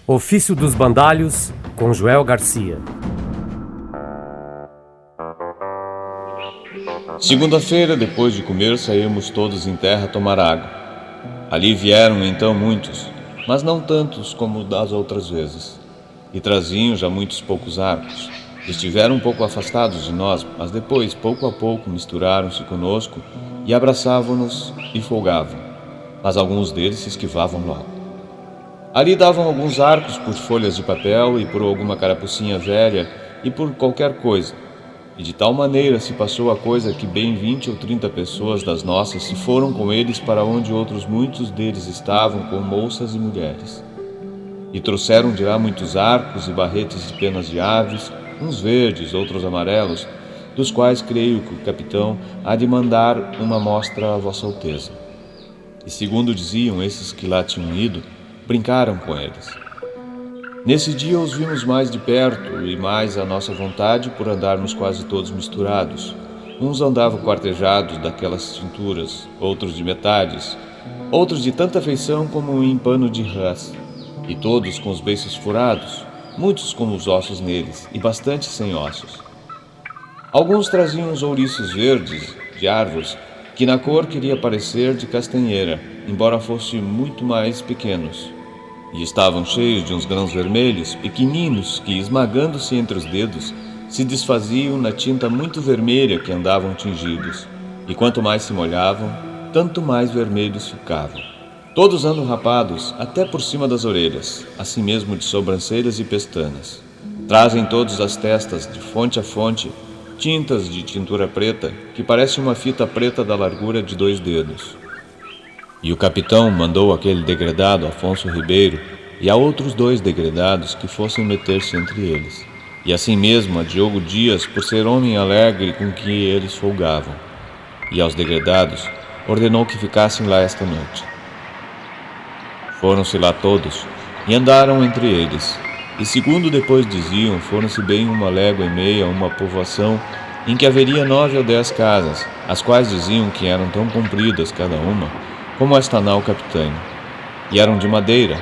Ofício dos Bandalhos, com Joel Garcia. Segunda-feira, depois de comer, saímos todos em terra tomar água. Ali vieram então muitos, mas não tantos como das outras vezes, e traziam já muitos poucos arcos. Estiveram um pouco afastados de nós, mas depois, pouco a pouco, misturaram-se conosco e abraçavam-nos e folgavam, mas alguns deles se esquivavam logo. Ali davam alguns arcos por folhas de papel e por alguma carapucinha velha e por qualquer coisa. E de tal maneira se passou a coisa que bem 20 ou 30 pessoas das nossas se foram com eles para onde outros muitos deles estavam com moças e mulheres. E trouxeram de lá muitos arcos e barretes de penas de aves, uns verdes, outros amarelos, dos quais creio que o capitão há de mandar uma mostra a Vossa Alteza. E segundo diziam esses que lá tinham ido, brincaram com eles. Nesse dia os vimos mais de perto e mais à nossa vontade por andarmos quase todos misturados. Uns andavam quartejados daquelas cinturas, outros de metades, outros de tanta feição como em pano de rãs, e todos com os beiços furados, muitos com os ossos neles, e bastante sem ossos. Alguns traziam uns ouriços verdes de árvores, que na cor queria parecer de castanheira, embora fossem muito mais pequenos. E estavam cheios de uns grãos vermelhos, pequeninos, que, esmagando-se entre os dedos, se desfaziam na tinta muito vermelha que andavam tingidos. E quanto mais se molhavam, tanto mais vermelhos ficavam. Todos andam rapados, até por cima das orelhas, assim mesmo de sobrancelhas e pestanas. Trazem todos as testas, de fonte a fonte, tintas de tintura preta, que parece uma fita preta da largura de 2 dedos. E o capitão mandou aquele degredado Afonso Ribeiro e a outros 2 degredados que fossem meter-se entre eles, e assim mesmo a Diogo Dias, por ser homem alegre com que eles folgavam. E aos degredados ordenou que ficassem lá esta noite. Foram-se lá todos e andaram entre eles, e segundo depois diziam, foram-se bem 1,5 légua a uma povoação em que haveria 9 ou 10 casas, as quais diziam que eram tão compridas cada uma como esta nau capitânea, e eram de madeira,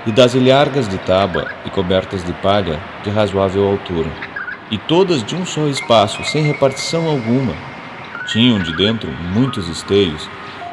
e das ilhargas de tábua e cobertas de palha de razoável altura, e todas de um só espaço, sem repartição alguma. Tinham de dentro muitos esteios,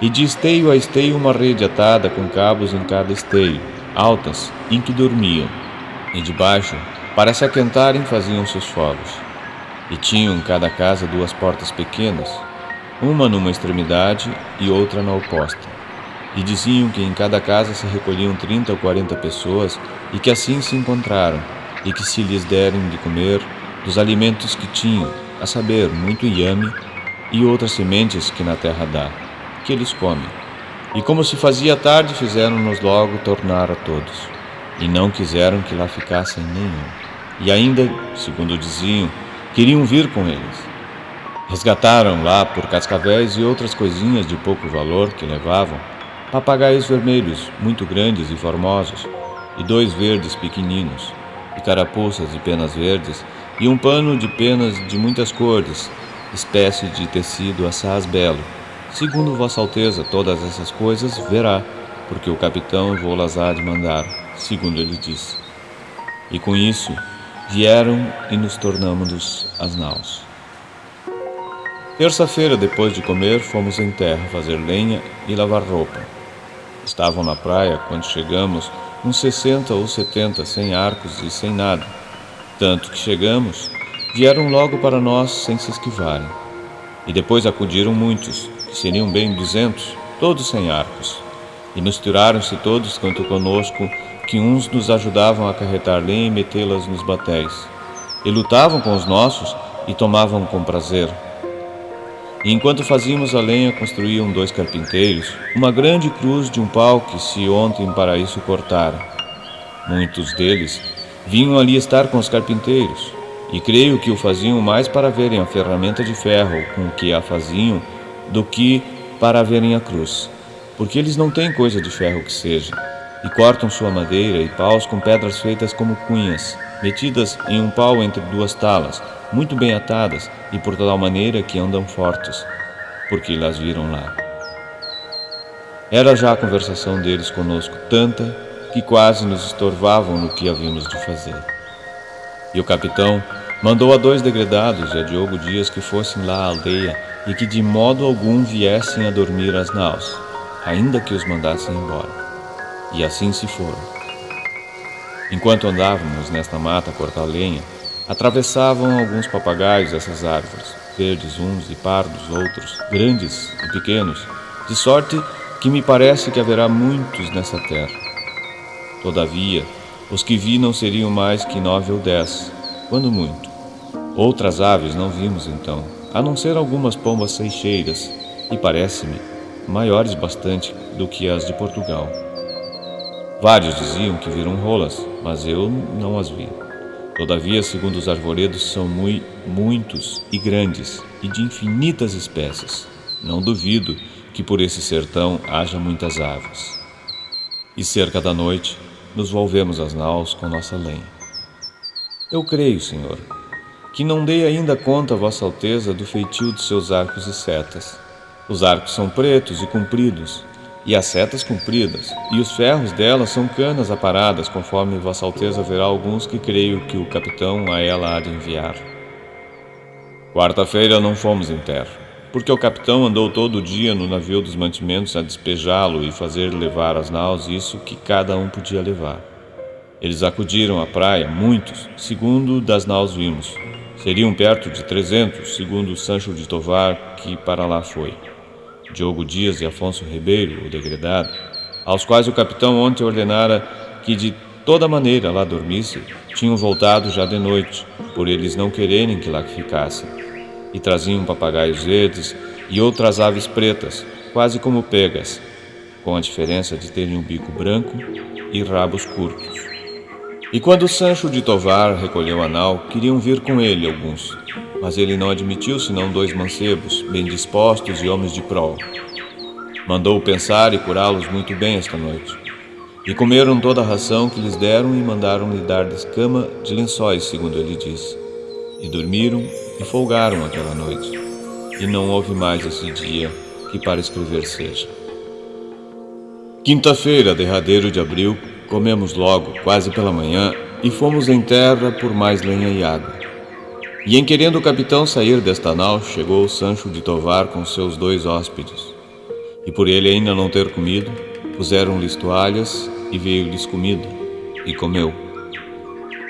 e de esteio a esteio uma rede atada com cabos em cada esteio, altas, em que dormiam, e debaixo, para se aquentarem, faziam seus fogos. E tinham em cada casa 2 portas pequenas, uma numa extremidade e outra na oposta. E diziam que em cada casa se recolhiam 30 ou 40 pessoas, e que assim se encontraram, e que se lhes derem de comer dos alimentos que tinham, a saber, muito inhame e outras sementes que na terra dá, que eles comem. E como se fazia tarde, fizeram-nos logo tornar a todos, e não quiseram que lá ficassem nenhum. E ainda, segundo diziam, queriam vir com eles. Resgataram lá por cascavéis e outras coisinhas de pouco valor que levavam, papagaios vermelhos, muito grandes e formosos, e 2 verdes pequeninos, e carapuças de penas verdes, e um pano de penas de muitas cores, espécie de tecido assaz belo. Segundo Vossa Alteza, todas essas coisas verá, porque o capitão vou-las há de mandar, segundo ele disse. E com isso vieram e nos tornamos as naus. Terça-feira, depois de comer, fomos em terra fazer lenha e lavar roupa. Estavam na praia, quando chegamos, uns 60 ou 70 sem arcos e sem nada. Tanto que chegamos, vieram logo para nós sem se esquivarem. E depois acudiram muitos, que seriam bem 200, todos sem arcos. E misturaram-se todos quanto conosco, que uns nos ajudavam a acarretar lenha e metê-las nos batéis. E lutavam com os nossos e tomavam com prazer. E enquanto fazíamos a lenha, construíam 2 carpinteiros uma grande cruz de um pau que se ontem para isso cortara. Muitos deles vinham ali estar com os carpinteiros, e creio que o faziam mais para verem a ferramenta de ferro com que a faziam do que para verem a cruz, porque eles não têm coisa de ferro que seja, e cortam sua madeira e paus com pedras feitas como cunhas, metidas em um pau entre 2 talas, muito bem atadas e por tal maneira que andam fortes, porque las viram lá. Era já a conversação deles conosco tanta que quase nos estorvavam no que havíamos de fazer. E o capitão mandou a 2 degredados e a Diogo Dias que fossem lá à aldeia e que de modo algum viessem a dormir às naus, ainda que os mandassem embora. E assim se foram. Enquanto andávamos nesta mata a cortar lenha, atravessavam alguns papagaios essas árvores, verdes uns e pardos outros, grandes e pequenos, de sorte que me parece que haverá muitos nessa terra. Todavia, os que vi não seriam mais que 9 ou 10, quando muito. Outras aves não vimos então, a não ser algumas pombas seixeiras, e parece-me maiores bastante do que as de Portugal. Vários diziam que viram rolas, mas eu não as vi. Todavia, segundo os arvoredos, são muitos e grandes, e de infinitas espécies. Não duvido que por esse sertão haja muitas aves. E cerca da noite, nos volvemos às naus com nossa lenha. Eu creio, Senhor, que não dei ainda conta a Vossa Alteza do feitio de seus arcos e setas. Os arcos são pretos e compridos, e as setas compridas, e os ferros delas são canas aparadas, conforme Vossa Alteza verá alguns que creio que o capitão a ela há de enviar. Quarta-feira não fomos em terra, porque o capitão andou todo o dia no navio dos mantimentos a despejá-lo e fazer levar às naus isso que cada um podia levar. Eles acudiram à praia, muitos, segundo das naus vimos. Seriam perto de 300, segundo Sancho de Tovar, que para lá foi. Diogo Dias e Afonso Ribeiro, o degredado, aos quais o capitão ontem ordenara que de toda maneira lá dormissem, tinham voltado já de noite, por eles não quererem que lá ficassem, e traziam papagaios verdes e outras aves pretas, quase como pegas, com a diferença de terem um bico branco e rabos curtos. E quando Sancho de Tovar recolheu a nau, queriam vir com ele alguns, mas ele não admitiu senão 2 mancebos, bem dispostos e homens de prol. Mandou pensar e curá-los muito bem esta noite. E comeram toda a ração que lhes deram e mandaram-lhe dar descama de lençóis, segundo ele disse. E dormiram e folgaram aquela noite. E não houve mais esse dia que para escrever seja. Quinta-feira, derradeiro de abril, comemos logo, quase pela manhã, e fomos em terra por mais lenha e água. E em querendo o capitão sair desta nau, chegou Sancho de Tovar com seus 2 hóspedes. E por ele ainda não ter comido, puseram-lhes toalhas e veio-lhes comida, e comeu.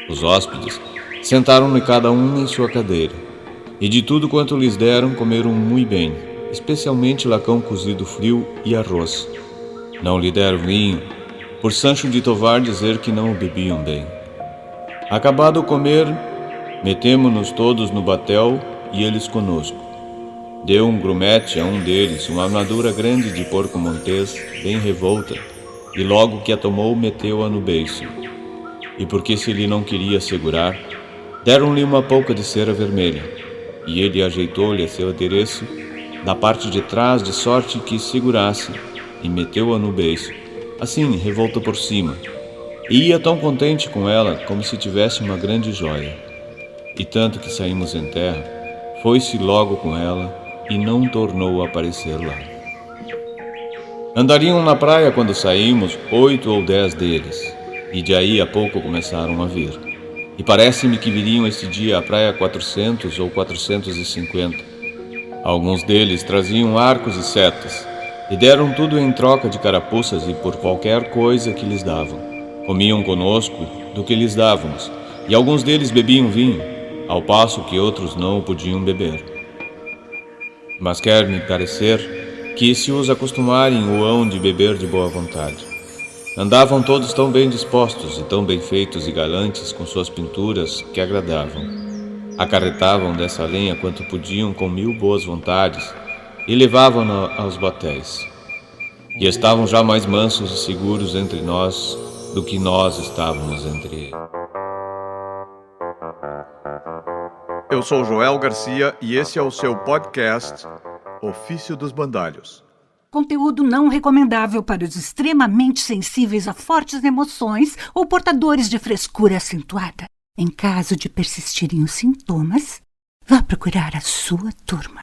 Os hóspedes sentaram-lhe cada um em sua cadeira, e de tudo quanto lhes deram comeram muito bem, especialmente lacão cozido frio e arroz. Não lhe deram vinho, por Sancho de Tovar dizer que não o bebiam bem. Acabado o comer, metemo-nos todos no batel e eles conosco. Deu um grumete a um deles uma armadura grande de porco montês, bem revolta, e logo que a tomou, meteu-a no beiço. E porque se lhe não queria segurar, deram-lhe uma polca de cera vermelha, e ele ajeitou-lhe a seu adereço da parte de trás, de sorte que segurasse, e meteu-a no beiço, assim, revolta por cima, e ia tão contente com ela como se tivesse uma grande joia. E tanto que saímos em terra, foi-se logo com ela e não tornou a aparecer lá. Andariam na praia quando saímos 8 ou 10 deles, e de aí a pouco começaram a vir. E parece-me que viriam este dia à praia 400 ou 450. Alguns deles traziam arcos e setas, e deram tudo em troca de carapuças e por qualquer coisa que lhes davam. Comiam conosco do que lhes dávamos, e alguns deles bebiam vinho, ao passo que outros não o podiam beber. Mas quer-me parecer que se os acostumarem o hão de beber de boa vontade. Andavam todos tão bem dispostos e tão bem feitos e galantes com suas pinturas que agradavam. Acarretavam dessa lenha quanto podiam com 1000 boas vontades, e levavam-na aos batéis. E estavam já mais mansos e seguros entre nós do que nós estávamos entre eles. Eu sou Joel Garcia e esse é o seu podcast Ofício dos Bandalhos. Conteúdo não recomendável para os extremamente sensíveis a fortes emoções ou portadores de frescura acentuada. Em caso de persistirem os sintomas, vá procurar a sua turma.